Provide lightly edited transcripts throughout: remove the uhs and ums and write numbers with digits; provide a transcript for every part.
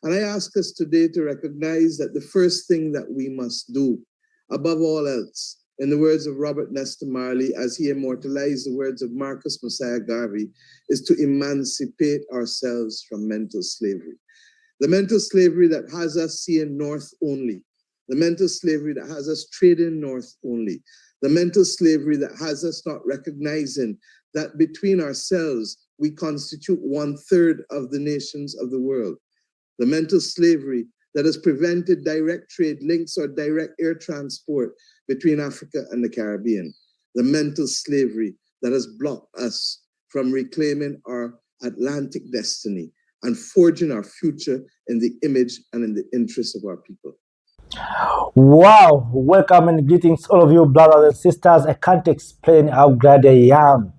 And I ask us today to recognize that the first thing that we must do, above all else, in the words of Robert Nesta Marley, as he immortalized the words of Marcus Messiah Garvey, is to emancipate ourselves from mental slavery. The mental slavery that has us seeing north only. The mental slavery that has us trading north only. The mental slavery that has us not recognizing that between ourselves, we constitute 1/3 of the nations of the world. The mental slavery that has prevented direct trade links or direct air transport between Africa and the Caribbean. The mental slavery that has blocked us from reclaiming our Atlantic destiny and forging our future in the image and in the interest of our people. Wow, welcome and greetings all of you brothers and sisters. I can't explain how glad I am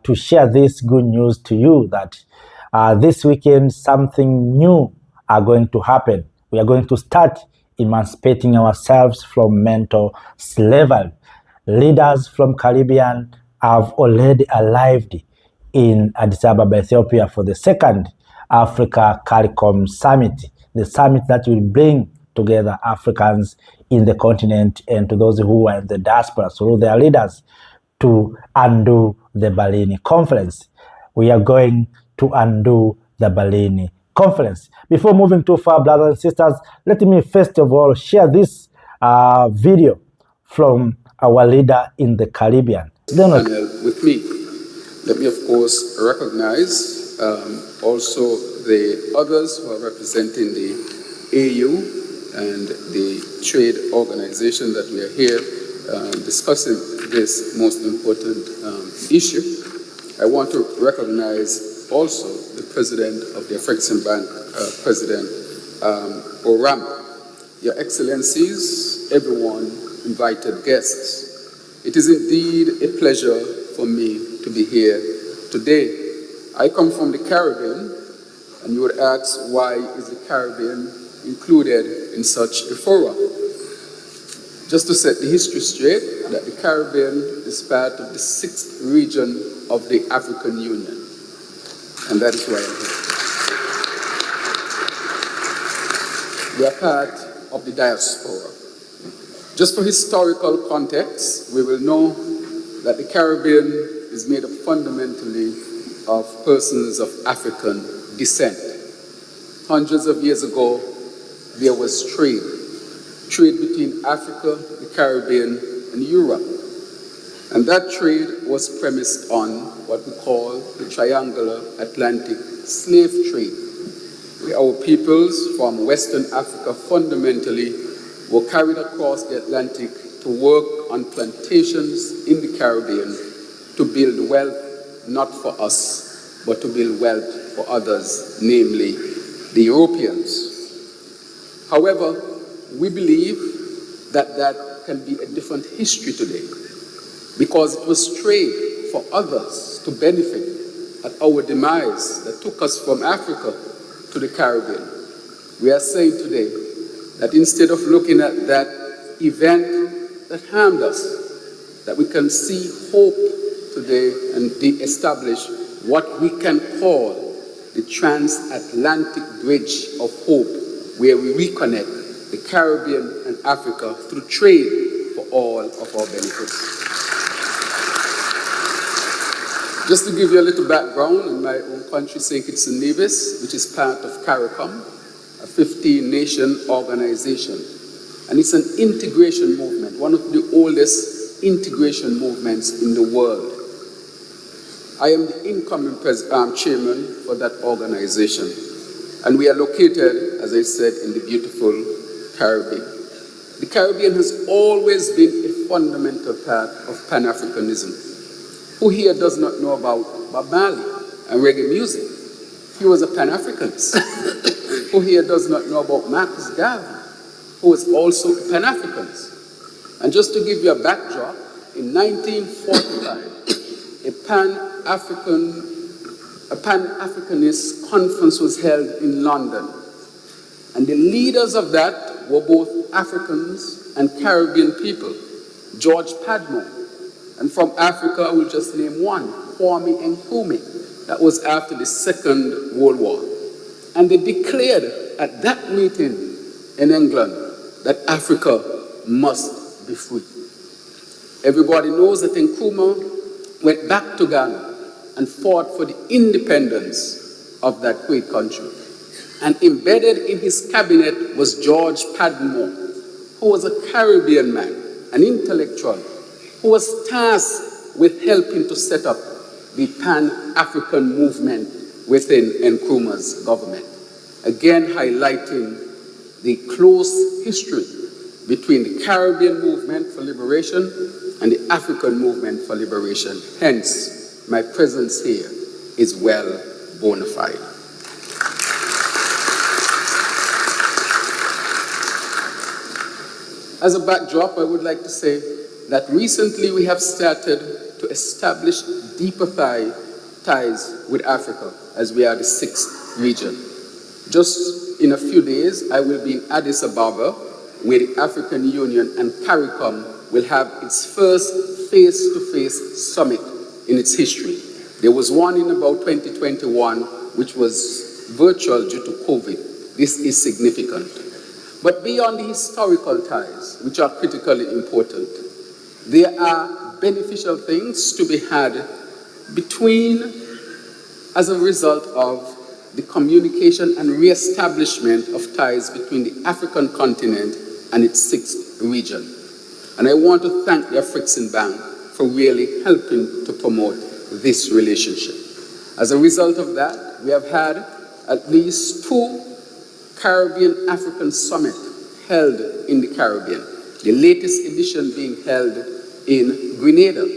to share this good news to you that this weekend something new are going to happen. We are going to start emancipating ourselves from mental slavery. Leaders from Caribbean have already arrived in Addis Ababa, Ethiopia for the Second Africa-CARICOM Summit, the summit that will bring together Africans in the continent and to those who are in the diaspora, so their leaders, to undo the Berlin Conference. We are going to undo the Berlin Conference. Before moving too far, brothers and sisters, let me first of all share this video from our leader in the Caribbean. Panel with me. Let me, of course, recognize also the others who are representing the AU and the trade organization that we are here discussing this most important issue. I want to recognize also the president of the Afreximbank, President Oram. Your Excellencies, everyone, invited guests. It is indeed a pleasure for me to be here today. I come from the Caribbean, and you would ask, why is the Caribbean included in such a forum? Just to set the history straight, that the Caribbean is part of the 6th region of the African Union, and that is why I'm here. We are part of the diaspora. Just for historical context, we will know that the Caribbean is made up fundamentally of persons of African descent. Hundreds of years ago, there was trade between Africa, the Caribbean, and Europe. And that trade was premised on what we call the triangular Atlantic slave trade, where our peoples from Western Africa fundamentally were carried across the Atlantic to work on plantations in the Caribbean to build wealth, not for us, but to build wealth for others, namely the Europeans. However, we believe that that can be a different history today, because it was trade for others to benefit at our demise that took us from Africa to the Caribbean. We are saying today that instead of looking at that event that harmed us, that we can see hope today and establish what we can call the transatlantic bridge of hope, where we reconnect the Caribbean and Africa through trade for all of our benefits. Just to give you a little background, in my own country, St. Kitts and Nevis, which is part of CARICOM, a 15-nation organization. And it's an integration movement, one of the oldest integration movements in the world. I am the incoming chairman for that organization. And we are located, as I said, in the beautiful Caribbean. The Caribbean has always been a fundamental part of Pan-Africanism. Who here does not know about Bob Marley and reggae music? He was a Pan-Africanist. Who here does not know about Marcus Garvey, who was also a Pan-Africanist? And just to give you a backdrop, in 1945, a Pan-Africanist conference was held in London. And the leaders of that were both Africans and Caribbean people. George Padmore, and from Africa, I will just name one, Kwame Nkrumah. That was after the Second World War. And they declared at that meeting in England that Africa must be free. Everybody knows that Nkrumah went back to Ghana and fought for the independence of that great country. And embedded in his cabinet was George Padmore, who was a Caribbean man, an intellectual, who was tasked with helping to set up the Pan-African movement within Nkrumah's government. Again, highlighting the close history between the Caribbean movement for liberation and the African movement for liberation. Hence, my presence here is well bona fide. As a backdrop, I would like to say that recently we have started to establish deeper ties with Africa, as we are the 6th region. Just in a few days, I will be in Addis Ababa, where the African Union and CARICOM will have its first face-to-face summit in its history. There was one in about 2021, which was virtual due to COVID. This is significant. But beyond the historical ties, which are critically important, there are beneficial things to be had as a result of the communication and re-establishment of ties between the African continent and its 6th region. And I want to thank the African Bank for really helping to promote this relationship. As a result of that, we have had at least 2 Caribbean African Summit held in the Caribbean, the latest edition being held in Grenada.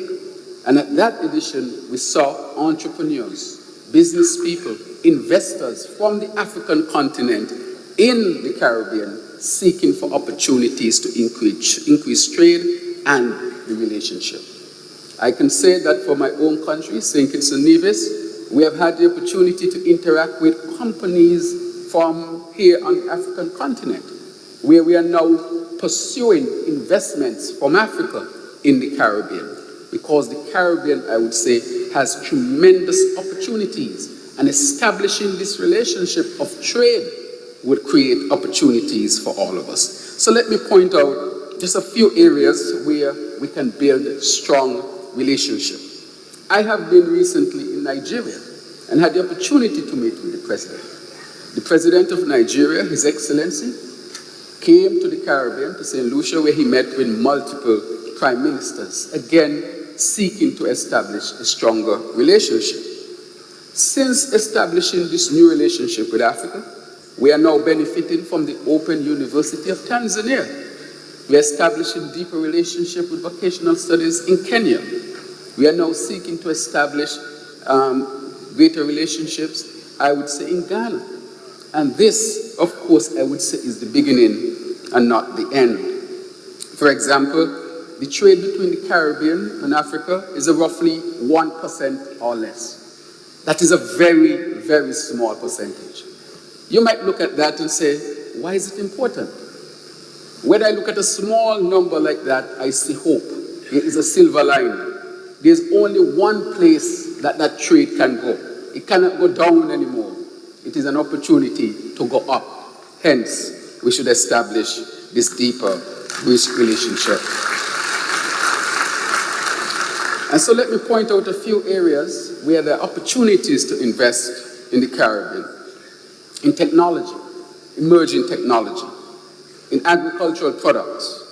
And at that edition, we saw entrepreneurs, business people, investors from the African continent in the Caribbean seeking for opportunities to increase trade and the relationship. I can say that for my own country, St. Kitts and Nevis, we have had the opportunity to interact with companies from here on the African continent, where we are now pursuing investments from Africa in the Caribbean, because the Caribbean, I would say, has tremendous opportunities, and establishing this relationship of trade would create opportunities for all of us. So let me point out just a few areas where we can build strong relationship. I have been recently in Nigeria and had the opportunity to meet with the president. The president of Nigeria, His Excellency, came to the Caribbean, to St. Lucia, where he met with multiple prime ministers, again seeking to establish a stronger relationship. Since establishing this new relationship with Africa, we are now benefiting from the Open University of Tanzania. We are establishing deeper relationship with vocational studies in Kenya. We are now seeking to establish greater relationships, I would say, in Ghana. And this, of course, I would say is the beginning and not the end. For example, the trade between the Caribbean and Africa is a roughly 1% or less. That is a very, very small percentage. You might look at that and say, why is it important? When I look at a small number like that, I see hope. There is a silver lining. There's only one place that that trade can go. It cannot go down anymore. It is an opportunity to go up. Hence, we should establish this deeper relationship. And so let me point out a few areas where there are opportunities to invest in the Caribbean. In technology, emerging technology, in agricultural products,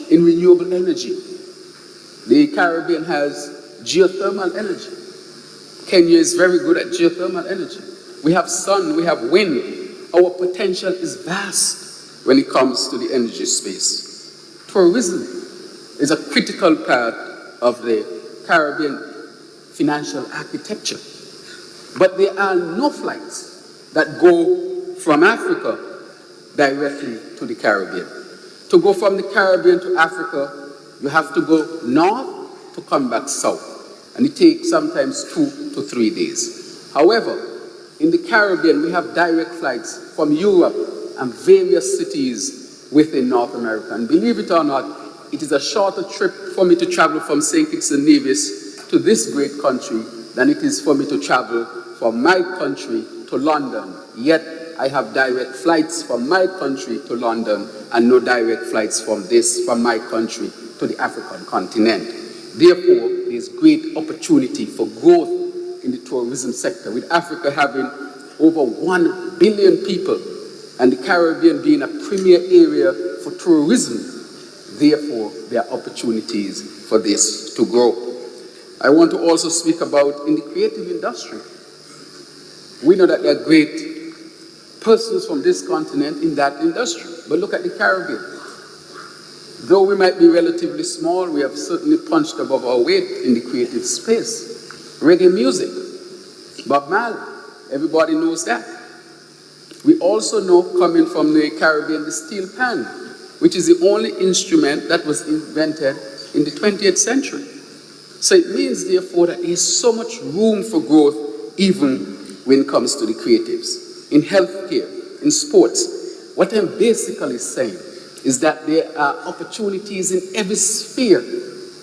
in renewable energy. The Caribbean has geothermal energy. Kenya is very good at geothermal energy. We have sun, we have wind. Our potential is vast when it comes to the energy space. Tourism is a critical part of the Caribbean financial architecture. But there are no flights that go from Africa directly to the Caribbean. To go from the Caribbean to Africa, you have to go north to come back south. And it takes sometimes 2 to 3 days. However, in the Caribbean, we have direct flights from Europe and various cities within North America. And believe it or not, it is a shorter trip for me to travel from St. Kitts and Nevis to this great country than it is for me to travel from my country to London, yet I have direct flights from my country to London and no direct flights from my country to the African continent. Therefore, there's great opportunity for growth in the tourism sector, with Africa having over 1 billion people and the Caribbean being a premier area for tourism. Therefore, there are opportunities for this to grow. I want to also speak about in the creative industry. We know that there are great persons from this continent in that industry, but look at the Caribbean. Though we might be relatively small, we have certainly punched above our weight in the creative space. Reggae music, Bob Marley, everybody knows that. We also know, coming from the Caribbean, the steel pan, which is the only instrument that was invented in the 20th century. So it means, therefore, that there is so much room for growth, even when it comes to the creatives. In healthcare, in sports, what I'm basically saying is that there are opportunities in every sphere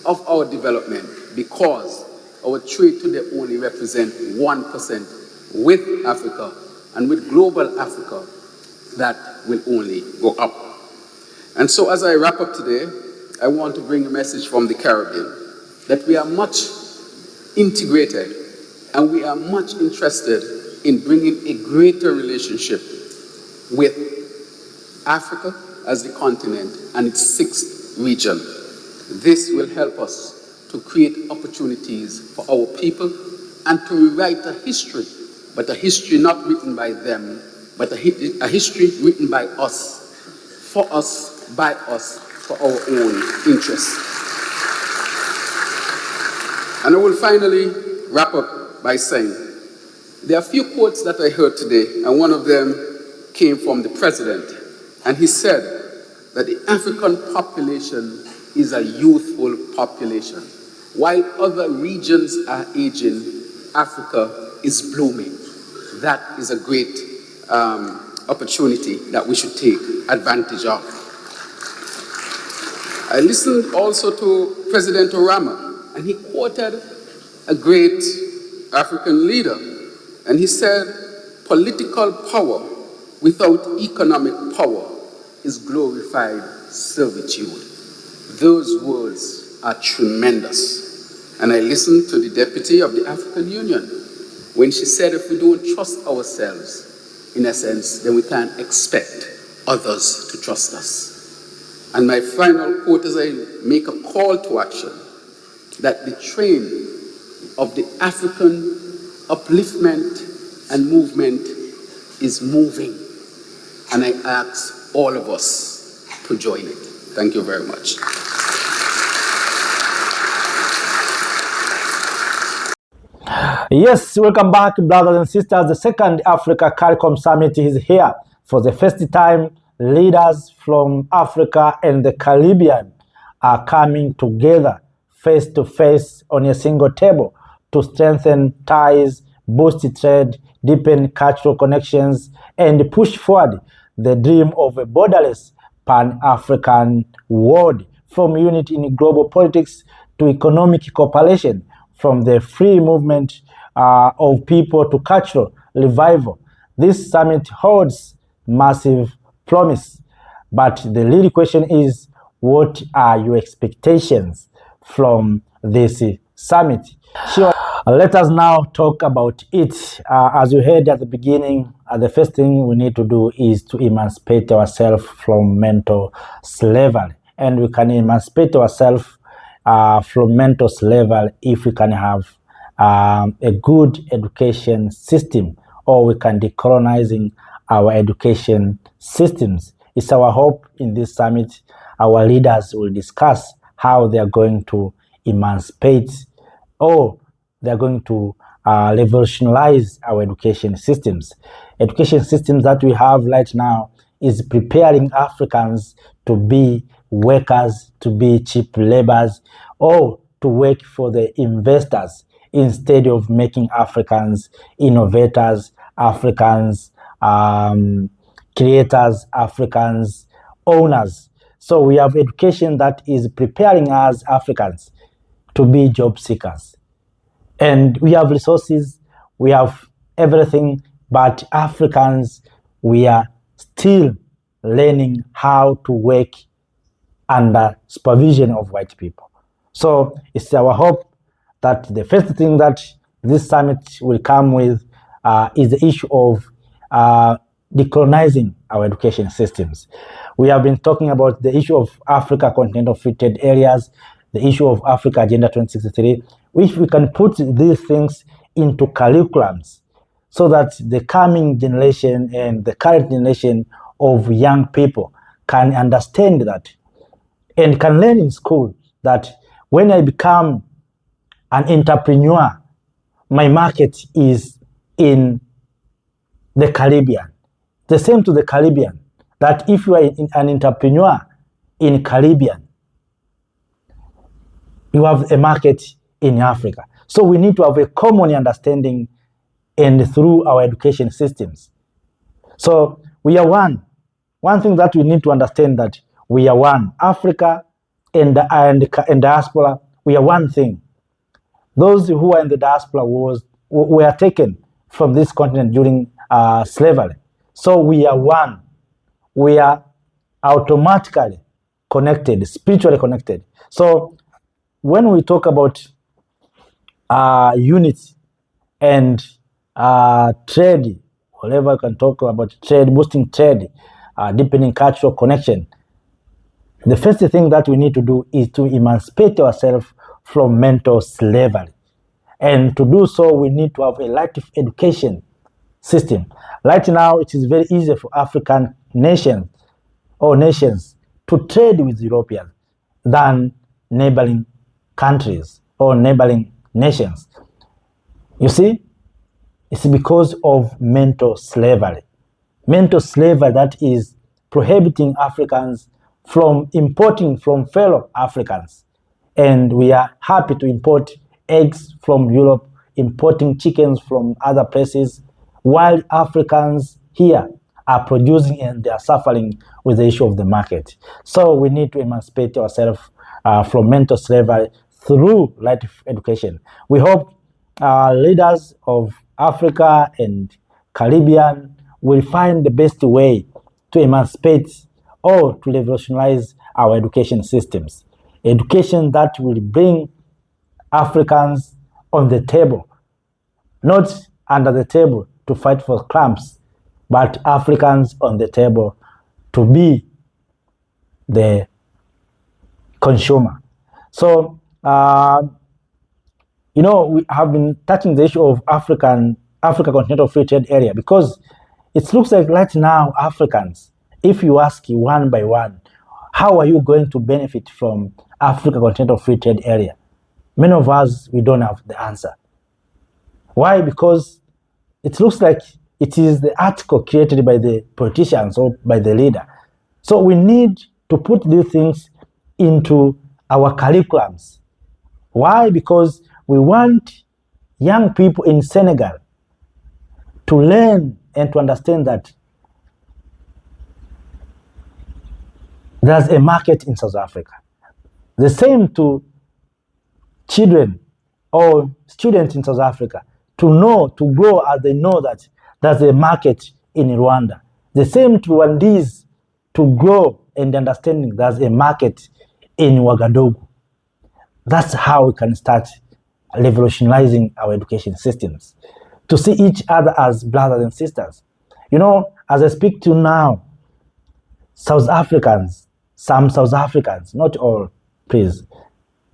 of our development, because our trade today only represents 1% with Africa, and with global Africa, that will only go up. And so as I wrap up today, I want to bring a message from the Caribbean, that we are much integrated and we are much interested in bringing a greater relationship with Africa as the continent and its 6th region. This will help us to create opportunities for our people and to rewrite a history, but a history not written by them, but a history written by us, for us, by us, for our own interests. And I will finally wrap up by saying, there are a few quotes that I heard today, and one of them came from the president, and he said that the African population is a youthful population. While other regions are aging, Africa is blooming. That is a great opportunity that we should take advantage of. I listened also to President Orama, and he quoted a great African leader, and he said, political power without economic power is glorified servitude. Those words are tremendous. And I listened to the deputy of the African Union when she said, if we don't trust ourselves, in a sense, then we can't expect others to trust us. And my final quote as I make a call to action, that the train of the African upliftment and movement is moving. And I ask all of us to join it. Thank you very much. Yes, welcome back, brothers and sisters. The Second Africa-CARICOM Summit is here. For the first time, leaders from Africa and the Caribbean are coming together face to face on a single table to strengthen ties, boost trade, deepen cultural connections, and push forward the dream of a borderless Pan-African world, from unity in global politics to economic cooperation, from the free movement of people to cultural revival. This summit holds massive promise, but the real question is, what are your expectations from this summit? Sure. Let us now talk about it. As you heard at the beginning, the first thing we need to do is to emancipate ourselves from mental slavery. And we can emancipate ourselves from mental slavery if we can have a good education system, or we can decolonizing our education systems. It's our hope in this summit our leaders will discuss how they are going to emancipate, or they're going to revolutionize our education systems. Education systems that we have right now is preparing Africans to be workers, to be cheap laborers, or to work for the investors, instead of making Africans innovators, Africans creators, Africans owners. So we have education that is preparing us Africans to be job seekers. And we have resources, we have everything but Africans, we are still learning how to work under supervision of white people. So it's our hope that the first thing that this summit will come with is the issue of decolonizing our education systems. We have been talking about the issue of Africa Continental Free Trade Areas, the issue of Africa Agenda 2063, which we can put these things into curriculums so that the coming generation and the current generation of young people can understand that and can learn in school that when I become an entrepreneur, my market is in the Caribbean. The same to the Caribbean, that if you are an entrepreneur in Caribbean, you have a market in Africa. So we need to have a common understanding and through our education systems. So we are one. One thing that we need to understand that we are one. Africa and diaspora, we are one thing. Those who are in the diaspora were taken from this continent during slavery. So we are one. We are automatically connected, spiritually connected. So when we talk about unity and trade, whatever you can talk about trade, boosting trade, deepening cultural connection, the first thing that we need to do is to emancipate ourselves from mental slavery. And to do so, we need to have a life education system. Right now, it is very easy for African nations to trade with Europeans than neighboring countries or neighboring nations. You see, it's because of mental slavery. Mental slavery that is prohibiting Africans from importing from fellow Africans. And we are happy to import eggs from Europe, importing chickens from other places, while Africans here are producing and they are suffering with the issue of the market. So we need to emancipate ourselves from mental slavery through life education. We hope leaders of Africa and Caribbean will find the best way to emancipate or to revolutionize our education systems. Education that will bring Africans on the table, not under the table to fight for crumbs, but Africans on the table to be the consumer. So, we have been touching the issue of Africa Continental Free Trade Area because it looks like right now Africans, if you ask one by one, how are you going to benefit from Africa Continental Free Trade Area? Many of us, we don't have the answer. Why? Because it looks like it is the article created by the politicians or by the leader. So we need to put these things into our curriculums. Why? Because we want young people in Senegal to learn and to understand that there's a market in South Africa. The same to children or students in South Africa to grow as they know that there's a market in Rwanda. The same to Rwandese to grow and understanding there's a market in Ouagadougou. That's how we can start revolutionizing our education systems, to see each other as brothers and sisters. As I speak to now, some South Africans, not all, please,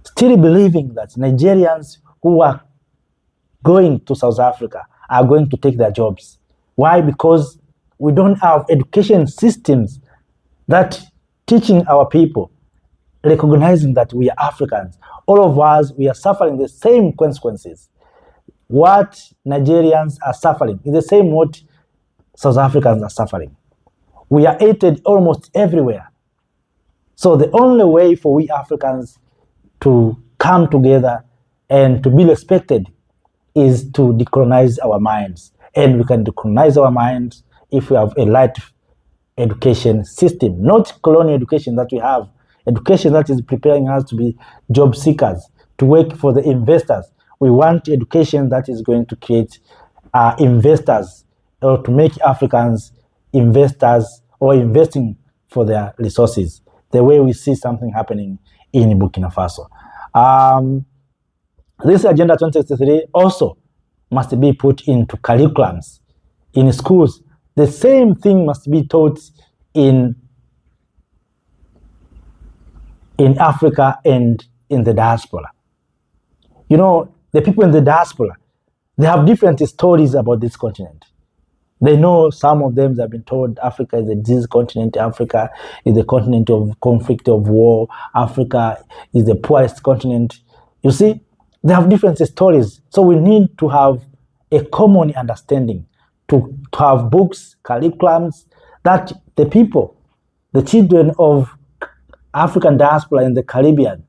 still believing that Nigerians who are going to South Africa are going to take their jobs. Why? Because we don't have education systems that teaching our people, recognizing that we are Africans. All of us, we are suffering the same consequences. What Nigerians are suffering is the same what South Africans are suffering. We are hated almost everywhere. So the only way for we Africans to come together and to be respected is to decolonize our minds. And we can decolonize our minds if we have a life education system, not colonial education that we have, education that is preparing us to be job seekers, to work for the investors. We want education that is going to create investors or to make Africans investors or investing for their resources, the way we see something happening in Burkina Faso. This Agenda 2063 also must be put into curriculums in schools. The same thing must be taught in Africa and in the diaspora. You know, the people in the diaspora, they have different stories about this continent. They know, some of them have been told Africa is a disease continent, Africa is the continent of conflict, of war, Africa is the poorest continent. You see, they have different stories. So we need to have a common understanding, to have books, curriculums, that the people, the children of African diaspora in the Caribbean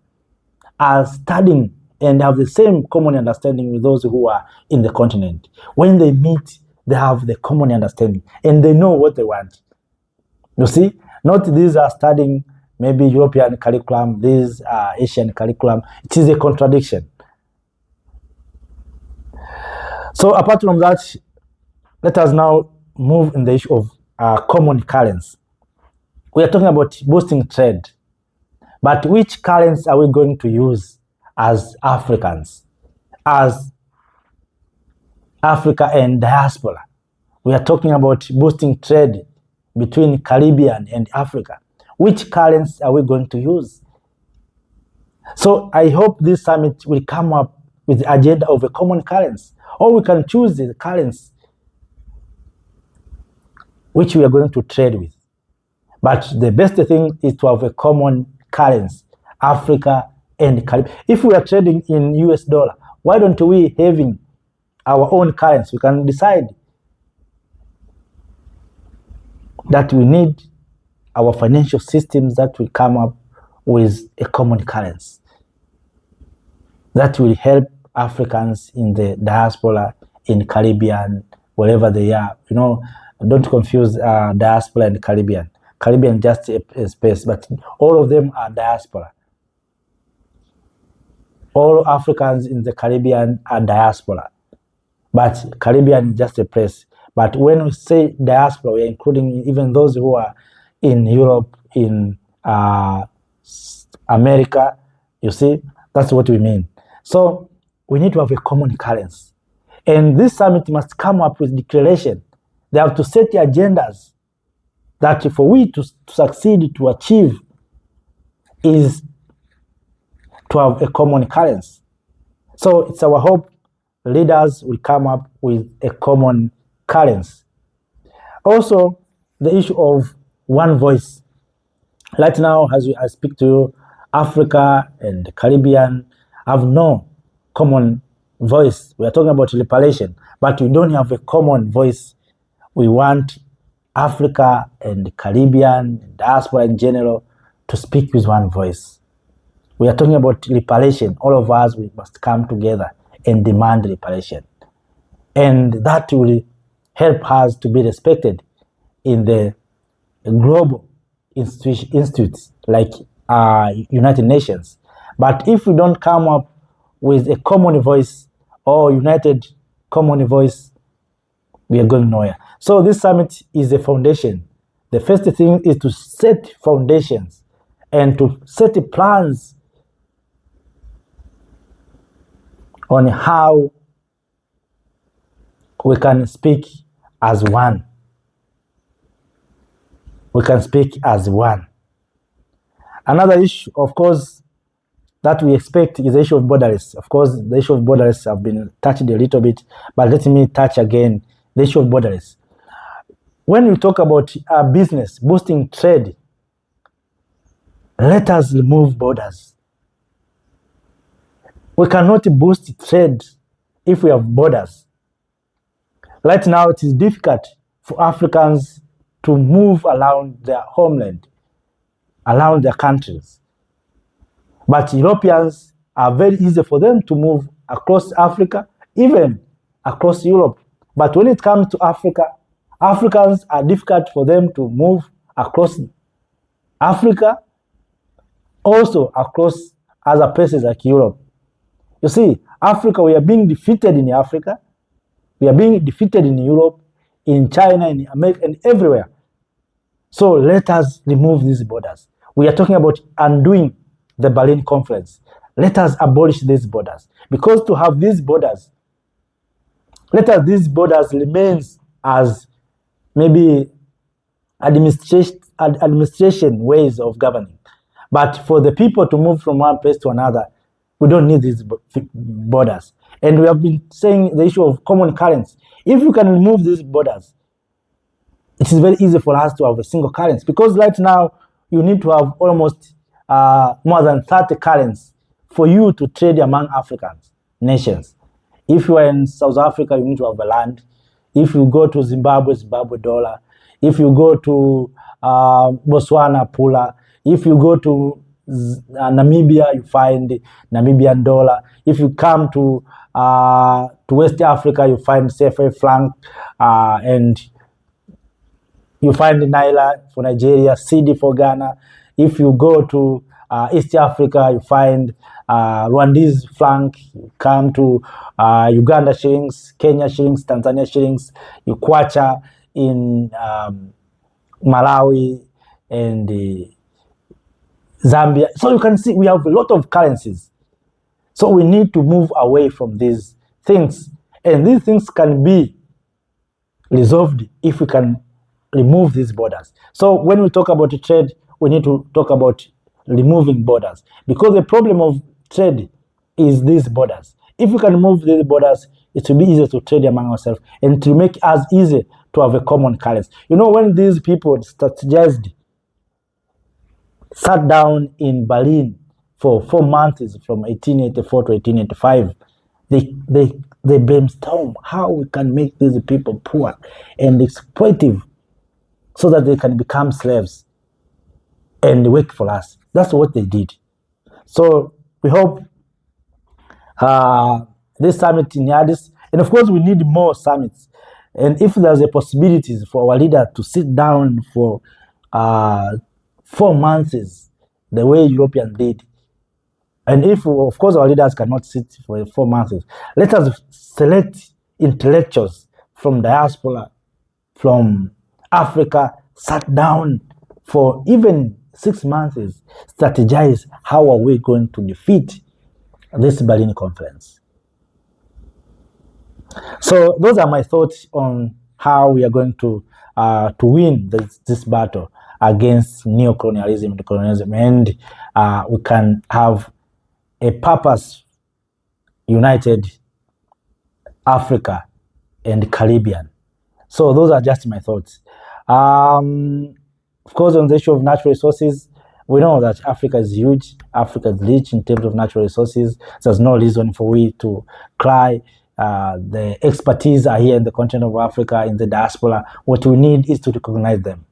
are studying and have the same common understanding with those who are in the continent. When they meet, they have the common understanding and they know what they want. You see, not these are studying maybe European curriculum, these are Asian curriculum. It is a contradiction. So apart from that, let us now move in the issue of common currency. We are talking about boosting trade, but which currency are we going to use as Africans, as Africa and diaspora? We are talking about boosting trade between Caribbean and Africa. Which currency are we going to use? So I hope this summit will come up with the agenda of a common currency, or we can choose the currency which we are going to trade with. But the best thing is to have a common currency, Africa and Caribbean. If we are trading in US dollar, why don't we having our own currency? We can decide that we need our financial systems that will come up with a common currency that will help Africans in the diaspora, in Caribbean, wherever they are. You know, don't confuse diaspora and Caribbean. Caribbean just a space, but all of them are diaspora. All Africans in the Caribbean are diaspora, but Caribbean is just a place. But when we say diaspora, we are including even those who are in Europe, in America. You see, that's what we mean. So we need to have a common currency. And this summit must come up with declaration. They have to set the agendas that for we to succeed, to achieve, is to have a common currency. So it's our hope leaders will come up with a common currency. Also, the issue of one voice. Right now, as I speak to you, Africa and the Caribbean have no common voice. We are talking about reparation, but we don't have a common voice. We want Africa and the Caribbean, diaspora in general, to speak with one voice. We are talking about reparation. All of us, we must come together and demand reparation. And that will help us to be respected in the global institutes like United Nations. But if we don't come up with a common voice or united common voice, we are going nowhere. So this summit is a foundation. The first thing is to set foundations and to set plans on how we can speak as one. We can speak as one. Another issue, of course, that we expect is the issue of borderless. Of course, the issue of borderless have been touched a little bit, but let me touch again the issue of borderless. When we talk about business, boosting trade, let us remove borders. We cannot boost trade if we have borders. Right now, it is difficult for Africans to move around their homeland, around their countries. But Europeans are very easy for them to move across Africa, even across Europe. But when it comes to Africa, Africans are difficult for them to move across Africa, also across other places like Europe. You see, Africa, we are being defeated in Africa, we are being defeated in Europe, in China, in America, and everywhere. So let us remove these borders. We are talking about undoing the Berlin Conference. Let us abolish these borders. Because to have these borders, these borders remains as maybe administration ways of governing. But for the people to move from one place to another, we don't need these borders. And we have been saying the issue of common currency. If you can remove these borders, it is very easy for us to have a single currency, because right now you need to have almost more than 30 currencies for you to trade among African nations. If you are in South Africa, you need to have a land. If you go to Zimbabwe, Zimbabwe dollar. If you go to Botswana, Pula. If you go to Namibia, you find Namibian dollar. If you come to West Africa, you find CFA franc, and you find Naira for Nigeria, CD for Ghana. If you go to East Africa, you find Rwandese franc. You come to Uganda shillings, Kenya shillings, Tanzania shillings, Kwacha in Malawi and Zambia. So you can see we have a lot of currencies. So we need to move away from these things. And these things can be resolved if we can remove these borders. So when we talk about trade, we need to talk about removing borders, because the problem of trade is these borders. If we can remove these borders, it will be easier to trade among ourselves and to make us easy to have a common currency. You know, when these people strategized, sat down in Berlin for 4 months from 1884 to 1885, they brainstorm how we can make these people poor and exploitive so that they can become slaves and work for us. That's what they did. So we hope this summit in Addis, and of course we need more summits. And if there's a possibility for our leader to sit down for 4 months, the way Europeans did, and if, of course, our leaders cannot sit for 4 months, let us select intellectuals from diaspora, from Africa, sat down for even 6 months, strategize how are we going to defeat this Berlin Conference. So those are my thoughts on how we are going to win this battle against neo-colonialism and colonialism, and we can have a purpose united Africa and Caribbean. So those are just my thoughts. Of course, on the issue of natural resources, we know that Africa is huge. Africa is rich in terms of natural resources. There's no reason for we to cry. The expertise are here in the continent of Africa, in the diaspora. What we need is to recognize them.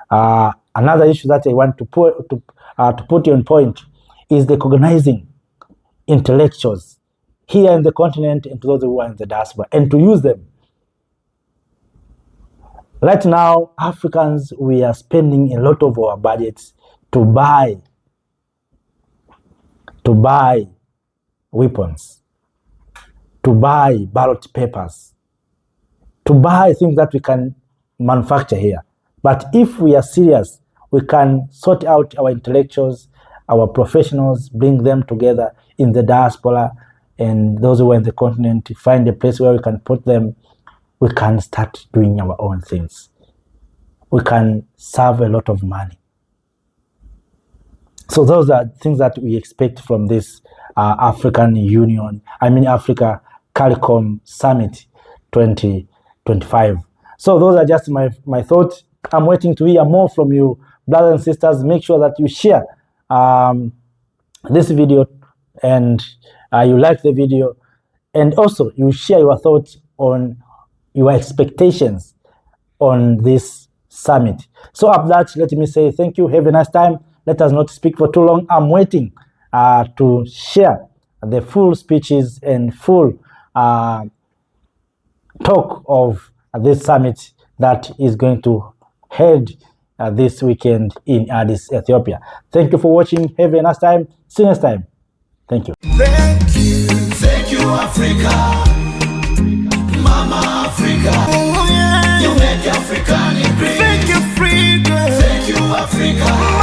Another issue that I want to put on point is recognizing intellectuals here in the continent and to those who are in the diaspora, and to use them. Right now, Africans, we are spending a lot of our budgets to buy weapons, to buy ballot papers, to buy things that we can manufacture here. But if we are serious, we can sort out our intellectuals, our professionals, bring them together in the diaspora, and those who are in the continent, to find a place where we can put them. We can start doing our own things. We can save a lot of money. So those are things that we expect from this Africa-CARICOM Summit 2025. So those are just my thoughts. I'm waiting to hear more from you, brothers and sisters. Make sure that you share this video and you like the video, and also you share your thoughts on your expectations on this summit. So after that, let me say thank you. Have a nice time. Let us not speak for too long. I'm waiting to share the full speeches and full talk of this summit that is going to head this weekend in Addis, Ethiopia. Thank you for watching. Have a nice time. See you next time. Thank you. Thank you, Africa. Mama Africa. Oh, yeah. African in green. Thank you, freedom. Thank you, Africa.